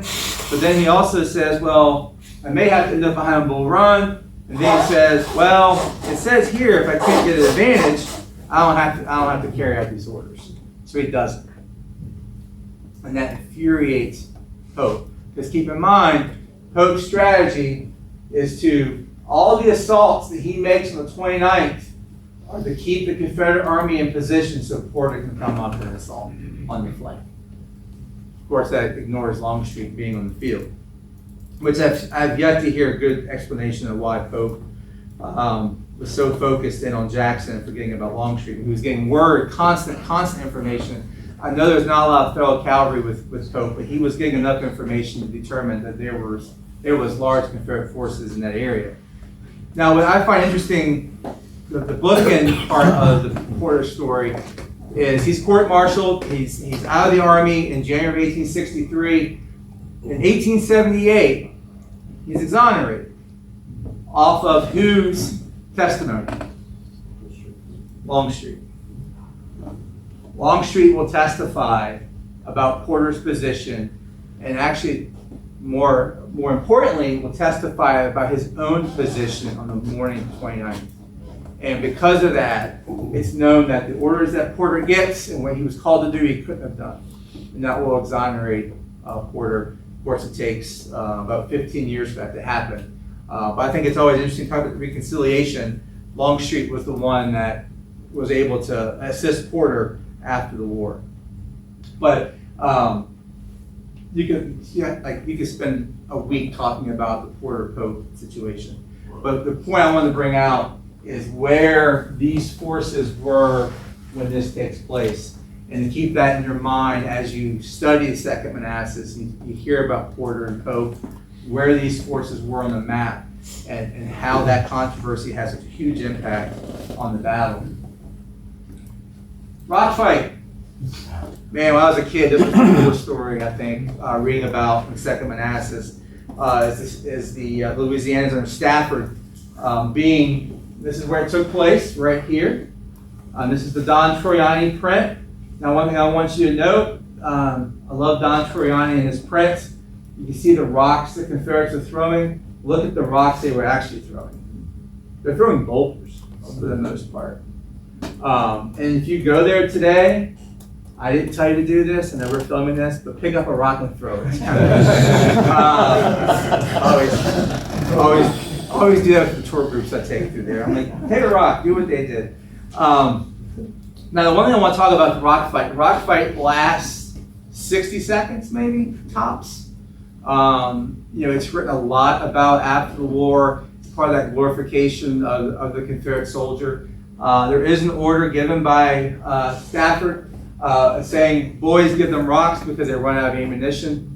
Speaker 1: But then he also says, well, I may have to end up behind Bull Run. And then he says, well, it says here if I can't get an advantage, I don't have to carry out these orders. So he doesn't. And that infuriates Pope. Because keep in mind, Pope's strategy is to, all the assaults that he makes on the 29th are to keep the Confederate Army in position so Porter can come up and assault on the flank. Of course, that ignores Longstreet being on the field, which I've yet to hear a good explanation of why Pope was so focused in on Jackson and forgetting about Longstreet. He was getting word, constant information. I know there's not a lot of federal cavalry with Pope, but he was getting enough information to determine that there was large Confederate forces in that area. Now, what I find interesting, the bookend part of the Porter story is he's court-martialed, he's out of the Army in January 1863. In 1878, He's exonerated. Off of whose testimony? Longstreet. Longstreet will testify about Porter's position, and actually, more importantly, will testify about his own position on the morning of the 29th. And because of that, it's known that the orders that Porter gets and what he was called to do, he couldn't have done. And that will exonerate Porter. Of course, it takes about 15 years for that to happen. But I think it's always interesting to talk about reconciliation. Longstreet was the one that was able to assist Porter after the war. But you could spend a week talking about the Porter Pope situation. But the point I want to bring out is where these forces were when this takes place. And to keep that in your mind as you study the Second Manassas, you hear about Porter and Pope, where these forces were on the map, and how that controversy has a huge impact on the battle. Rock fight. Man, when I was a kid, this was the coolest story, I think, reading about the Second Manassas, is the Louisianans under Stafford this is where it took place, right here. This is the Don Troiani print. Now, one thing I want you to note, I love Don Troiani and his prints. You can see the rocks the Confederates are throwing. Look at the rocks they were actually throwing. They're throwing boulders for the most part. And if you go there today, I didn't tell you to do this, and we're filming this, but pick up a rock and throw it. Always do that with the tour groups I take through there. I'm like, take a rock, do what they did. Now, the one thing I want to talk about the rock fight lasts 60 seconds, maybe, tops. It's written a lot about after the war. It's part of that glorification of the Confederate soldier. There is an order given by Stafford saying, boys, give them rocks because they run out of ammunition.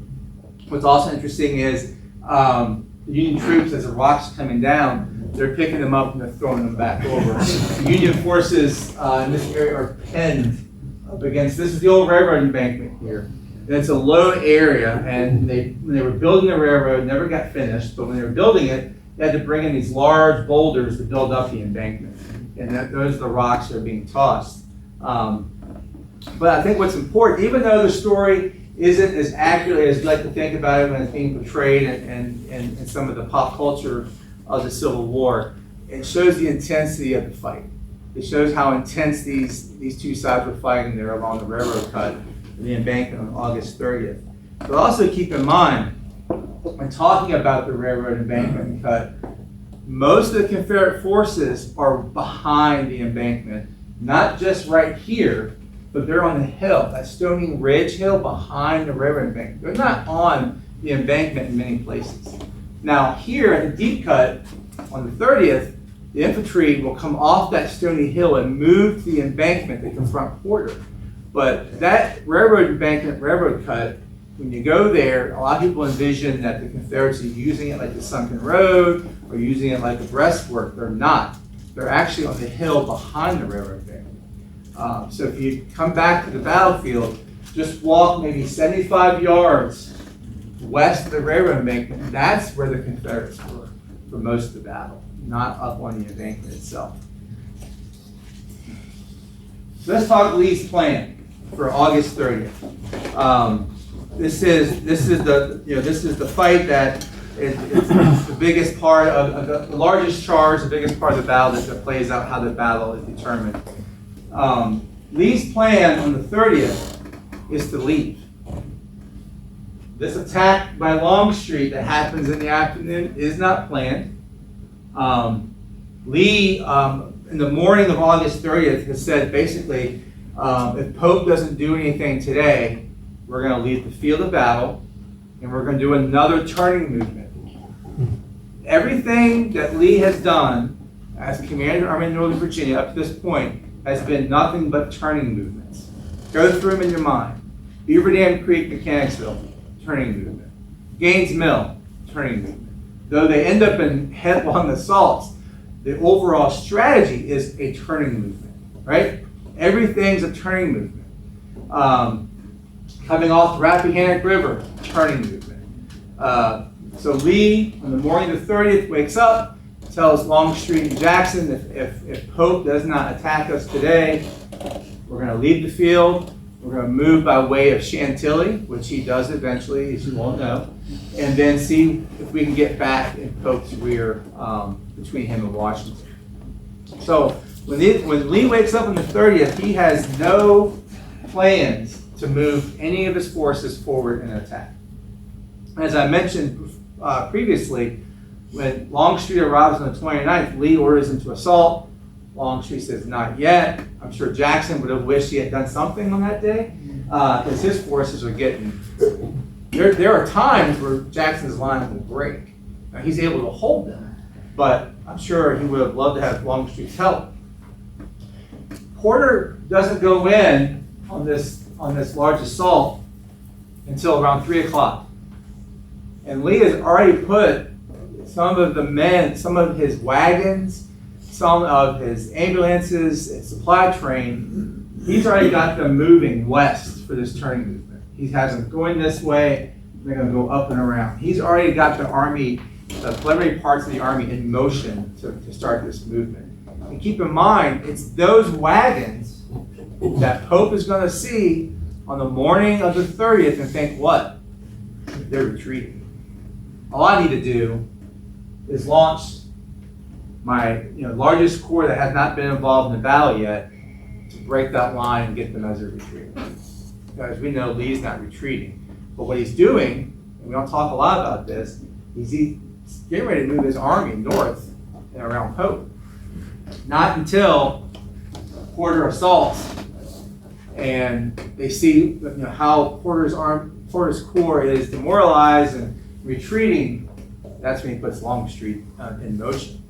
Speaker 1: What's also interesting is the Union troops, as the rocks are coming down, they're picking them up and they're throwing them back over. The Union forces in this area are penned up against, this is the old railroad embankment here. And it's a low area, and when they were building the railroad, it never got finished, but when they were building it, they had to bring in these large boulders to build up the embankment. And those are the rocks that are being tossed. But I think what's important, even though the story isn't as accurate as you like to think about it when it's being portrayed in some of the pop culture of the Civil War, it shows the intensity of the fight. It shows how intense these two sides were fighting there along the railroad cut in the embankment on August 30th. But also keep in mind, when talking about the railroad embankment cut, most of the Confederate forces are behind the embankment, not just right here, but they're on the hill, that Stony Ridge hill behind the railroad embankment. They're not on the embankment in many places. Now here at the deep cut, on the 30th, the infantry will come off that stony hill and move to the embankment to confront Porter. But that railroad embankment, railroad cut, when you go there, a lot of people envision that the Confederates are using it like the sunken road or using it like a breastwork. They're not. They're actually on the hill behind the railroad embankment. So if you come back to the battlefield, just walk maybe 75 yards west of the railroad embankment. That's where the Confederates were for most of the battle, not up on the embankment itself. So let's talk Lee's plan for August 30th. This is the fight that is the biggest part of the largest charge, the biggest part of the battle that plays out how the battle is determined. Lee's plan on the 30th is to leave. This attack by Longstreet that happens in the afternoon is not planned. Lee, in the morning of August 30th, has said basically, if Pope doesn't do anything today, we're going to leave the field of battle and we're going to do another turning movement. Everything that Lee has done as Commander of the Army of Northern Virginia up to this point has been nothing but turning movements. Go through them in your mind. Beaver Dam Creek, Mechanicsville, turning movement. Gaines Mill, turning movement. Though they end up in headlong assaults, the overall strategy is a turning movement, right? Everything's a turning movement. Coming off the Rappahannock River, turning movement. So Lee, on the morning of the 30th, wakes up, tells Longstreet and Jackson, if Pope does not attack us today, we're going to leave the field. We're going to move by way of Chantilly, which he does eventually, as you all know, and then see if we can get back in Pope's rear between him and Washington. So when Lee wakes up on the 30th, he has no plans to move any of his forces forward in an attack. As I mentioned previously, when Longstreet arrives on the 29th, Lee orders him to assault. Longstreet says, not yet. I'm sure Jackson would have wished he had done something on that day, because his forces are getting, there are times where Jackson's line will break. Now, he's able to hold them, but I'm sure he would have loved to have Longstreet's help. Porter doesn't go in on this large assault until around 3 o'clock. And Lee has already put some of the men, some of his wagons, some of his ambulances and supply train, he's already got them moving west for this turning movement. He has them going this way, they're going to go up and around. He's already got the army, the preliminary parts of the army in motion to start this movement. And keep in mind, it's those wagons that Pope is going to see on the morning of the 30th and think, what? They're retreating. All I need to do is launch my largest corps that has not been involved in the battle yet to break that line and get them as they're retreating. Because we know Lee's not retreating. But what he's doing, and we don't talk a lot about this, is he's getting ready to move his army north and around Pope. Not until Porter assaults and they see how Porter's corps is demoralized and retreating, that's when he puts Longstreet in motion.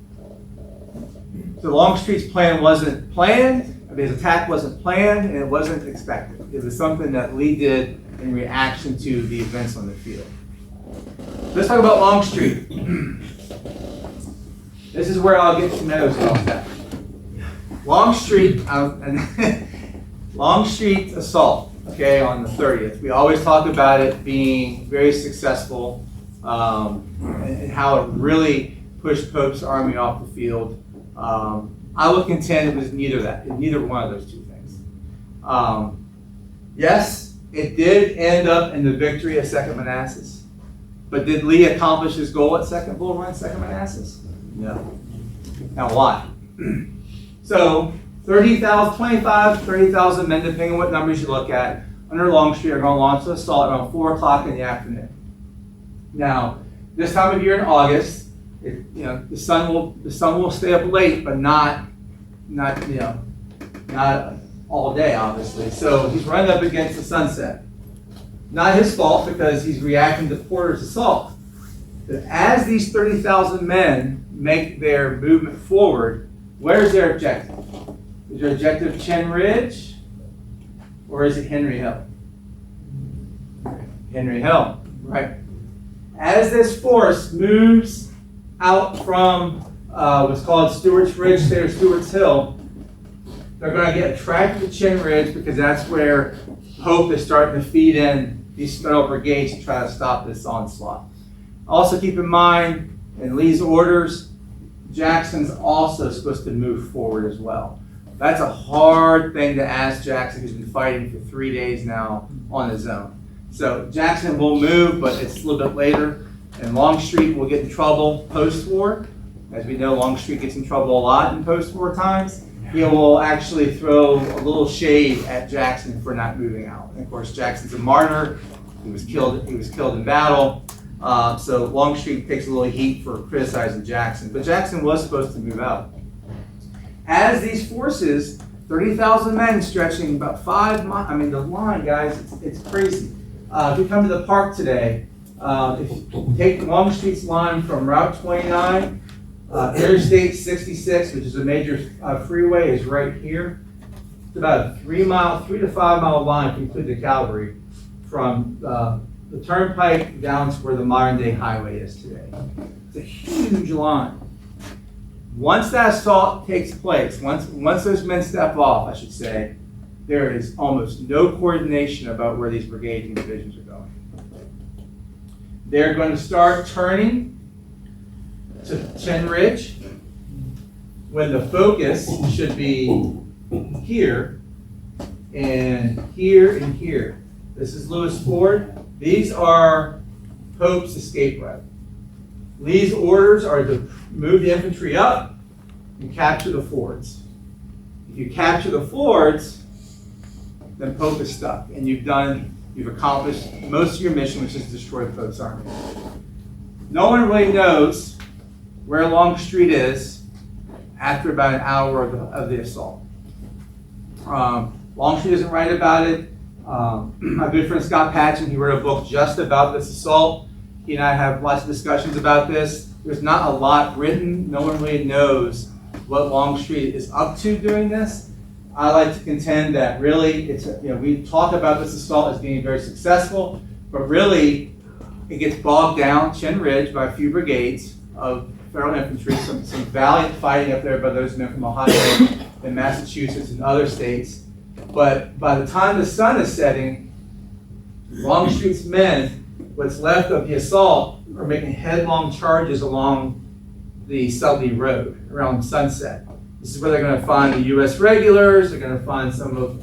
Speaker 1: So Longstreet's plan wasn't planned, his attack wasn't planned, and it wasn't expected. It was something that Lee did in reaction to the events on the field. Let's talk about Longstreet. This is where I'll get to know that. Longstreet assault, on the 30th. We always talk about it being very successful and how it really pushed Pope's army off the field. I would contend it was neither one of those two things. Yes, it did end up in the victory at 2nd Manassas, but did Lee accomplish his goal at 2nd Bull Run, 2nd Manassas? No. Now why? So 30,000 men, depending on what numbers you look at, under Longstreet are going to launch the assault around 4 o'clock in the afternoon. Now, this time of year in August, the sun will stay up late, but not all day, obviously. So he's running up against the sunset. Not his fault, because he's reacting to Porter's assault. But as these 30,000 men make their movement forward, where's their objective? Is their objective Chen Ridge, or is it Henry Hill? Henry Hill, right? As this force moves out from what's called Stewart's Ridge to Stewart's Hill, they're going to get attracted to Chen Ridge, because that's where Pope is starting to feed in these federal brigades to try to stop this onslaught. Also keep in mind, in Lee's orders, Jackson's also supposed to move forward as well. That's a hard thing to ask Jackson, who's been fighting for 3 days now on his own. So Jackson will move, but it's a little bit later, and Longstreet will get in trouble post-war. As we know, Longstreet gets in trouble a lot in post-war times. He will actually throw a little shade at Jackson for not moving out. And of course, Jackson's a martyr. He was killed in battle. So Longstreet takes a little heat for criticizing Jackson. But Jackson was supposed to move out. As these forces, 30,000 men stretching about 5 miles, the line, guys, it's crazy. If you come to the park today, if you take Longstreet's line from Route 29, Interstate 66, which is a major freeway, is right here. It's about a 3 to 5 mile line, if you include the cavalry, from the turnpike down to where the modern day highway is today. It's a huge line. Once that assault takes place, once those men step off, I should say, there is almost no coordination about where these brigades and divisions are going. they're going to start turning to Chin Ridge when the focus should be here and here and here. This is Lewis Ford. These are Pope's escape route. Lee's orders are to move the infantry up and capture the fords. If you capture the fords, then Pope is stuck, and you've accomplished most of your mission, which is destroy Pope's army. No one really knows where Longstreet is after about an hour of the assault. Longstreet doesn't write about it. My good friend Scott Patchen, he wrote a book just about this assault. He and I have lots of discussions about this. There's not a lot written. No one really knows what Longstreet is up to during this. I like to contend that really, we talk about this assault as being very successful, but really it gets bogged down Chin Ridge by a few brigades of Federal infantry, some valiant fighting up there by those men from Ohio and Massachusetts and other states. But by the time the sun is setting, Longstreet's men, what's left of the assault, are making headlong charges along the Sudley Road around sunset. This is where they're going to find the U.S. regulars. They're going to find some of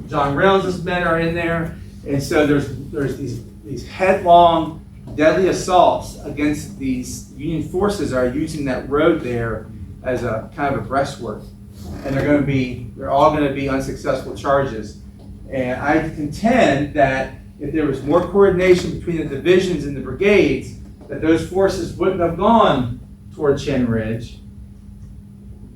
Speaker 1: John Reynolds' men are in there, and so there's these headlong, deadly assaults against these Union forces are using that road there as a kind of a breastwork, and they're all going to be unsuccessful charges. And I contend that if there was more coordination between the divisions and the brigades, that those forces wouldn't have gone toward Chin Ridge.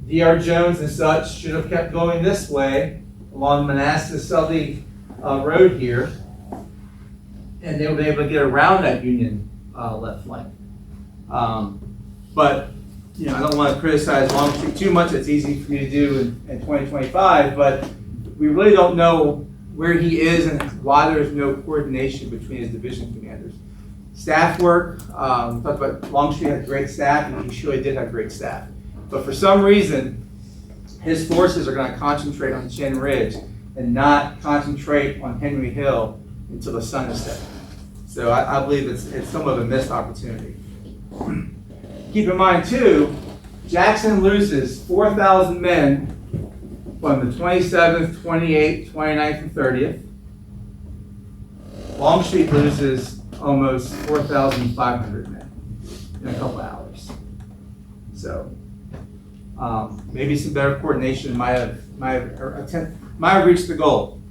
Speaker 1: D.R. Jones and such should have kept going this way along Manassas Sudley Road here, and they would be able to get around that Union left flank. But I don't want to criticize Longstreet too much. It's easy for me to do in 2025, but we really don't know where he is and why there's no coordination between his division commanders. Staff work, we talked about Longstreet had great staff, and he surely did have great staff. But for some reason, his forces are going to concentrate on Chin Ridge and not concentrate on Henry Hill until the sun is set. So I believe it's somewhat of a missed opportunity. Keep in mind, too, Jackson loses 4,000 men from the 27th, 28th, 29th, and 30th. Longstreet loses almost 4,500 men in a couple hours. So maybe some better coordination might have reached the goal.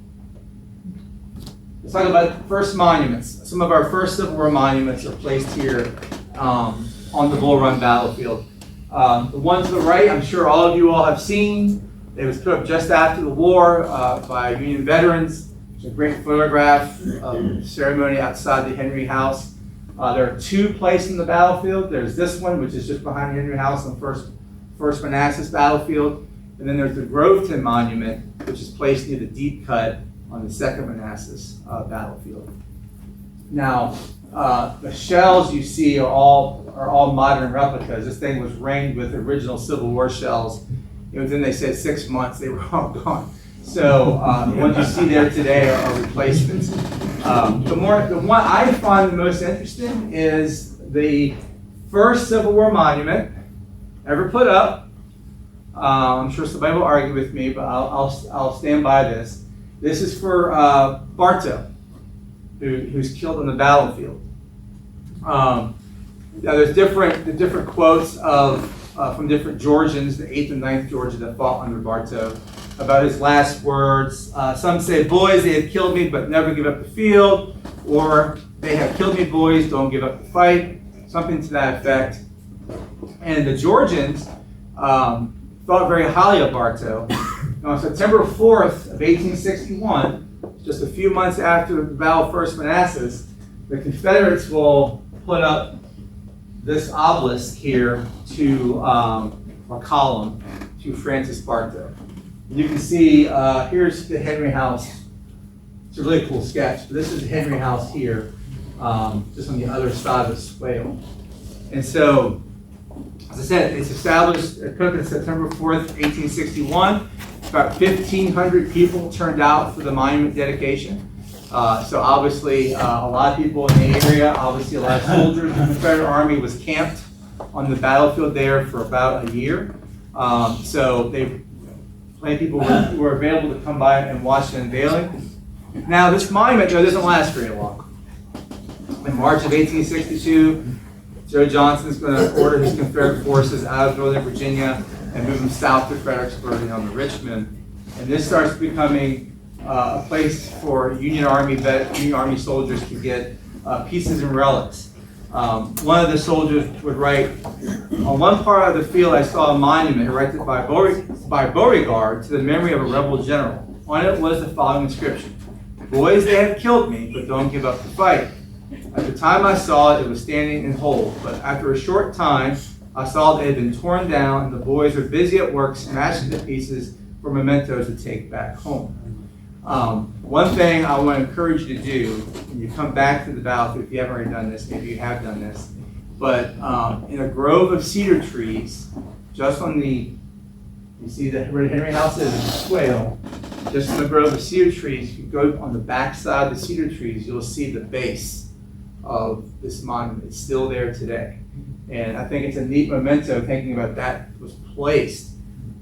Speaker 1: Let's talk about first monuments. Some of our first Civil War monuments are placed here on the Bull Run battlefield. The one to the right, I'm sure all of you all have seen. It was put up just after the war by Union veterans. It's a great photograph of the ceremony outside the Henry House. There are two placed in the battlefield. There's this one, which is just behind the Henry House on First Manassas battlefield. And then there's the Groveton Monument, which is placed near the deep cut on the Second Manassas battlefield. Now, the shells you see are all modern replicas. This thing was ringed with original Civil War shells. Within, they said, 6 months, they were all gone. So the ones you see there today are replacements. The one I find the most interesting is the first Civil War monument ever put up. I'm sure somebody will argue with me, but I'll stand by this. This is for Bartow, who's killed on the battlefield. Now there's different quotes from different Georgians, the 8th and 9th Georgia that fought under Bartow, about his last words. Some say, "Boys, they have killed me, but never give up the field," or "They have killed me, boys, don't give up the fight," something to that effect. And the Georgians thought very highly of Bartow. Now, on September 4th of 1861, just a few months after the Battle of First Manassas, the Confederates will put up this obelisk here to a column to Francis Bartow. You can see here's the Henry House. It's a really cool sketch, but this is the Henry House here, just on the other side of the swale. And so, as I said, it's established, it put up on September 4th, 1861. About 1,500 people turned out for the monument dedication. So obviously, a lot of people in the area, obviously a lot of soldiers. The Confederate Army was camped on the battlefield there for about a year. So plenty of people were available to come by and watch the unveiling. Now this monument, though, doesn't last very long. In March of 1862, Joe Johnston's going to order his Confederate forces out of Northern Virginia and move them south to Fredericksburg and on to Richmond. And this starts becoming a place for Union Army soldiers to get pieces and relics. One of the soldiers would write, on one part of the field I saw a monument erected by Beauregard to the memory of a rebel general. On it was the following inscription: "Boys, they have killed me, but don't give up the fight." At the time I saw it, it was standing and whole, but after a short time, I saw that it had been torn down, and the boys were busy at work smashing the pieces for mementos to take back home. One thing I want to encourage you to do when you come back to the battlefield, if you haven't already done this, maybe you have done this, but in a grove of cedar trees, just on you see where the Henry House is, the swale, just in the grove of cedar trees, if you go on the back side of the cedar trees, you'll see the base of this monument. It's still there today. And I think it's a neat memento thinking about that was placed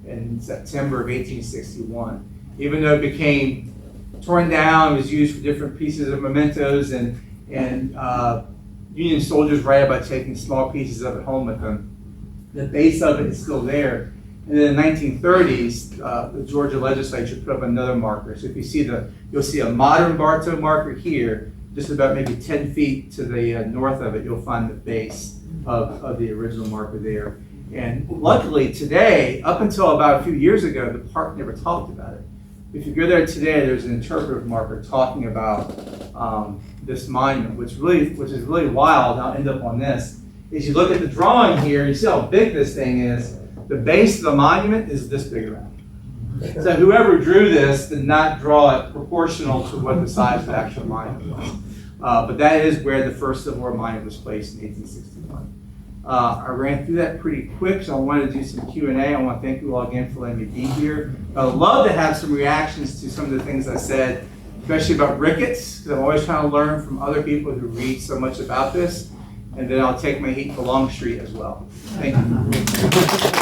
Speaker 1: in September of 1861. Even though it became torn down, it was used for different pieces of mementos, and Union soldiers write about taking small pieces of it home with them. The base of it is still there. And then in the 1930s, the Georgia legislature put up another marker. So if you see you'll see a modern Bartow marker here, just about maybe 10 feet to the north of it, you'll find the base of the original marker there. And luckily today, up until about a few years ago, the park never talked about it. If you go there today, there's an interpretive marker talking about this monument, which is really wild. I'll end up on this. As you look at the drawing here, you see how big this thing is. The base of the monument is this big around. So whoever drew this did not draw it proportional to what the size of the actual monument was. But that is where the first Civil War monument was placed in 1861. I ran through that pretty quick, so I wanted to do some Q&A. I want to thank you all again for letting me be here. I would love to have some reactions to some of the things I said, especially about rickets, because I'm always trying to learn from other people who read so much about this. And then I'll take my heat for Longstreet as well. Thank you.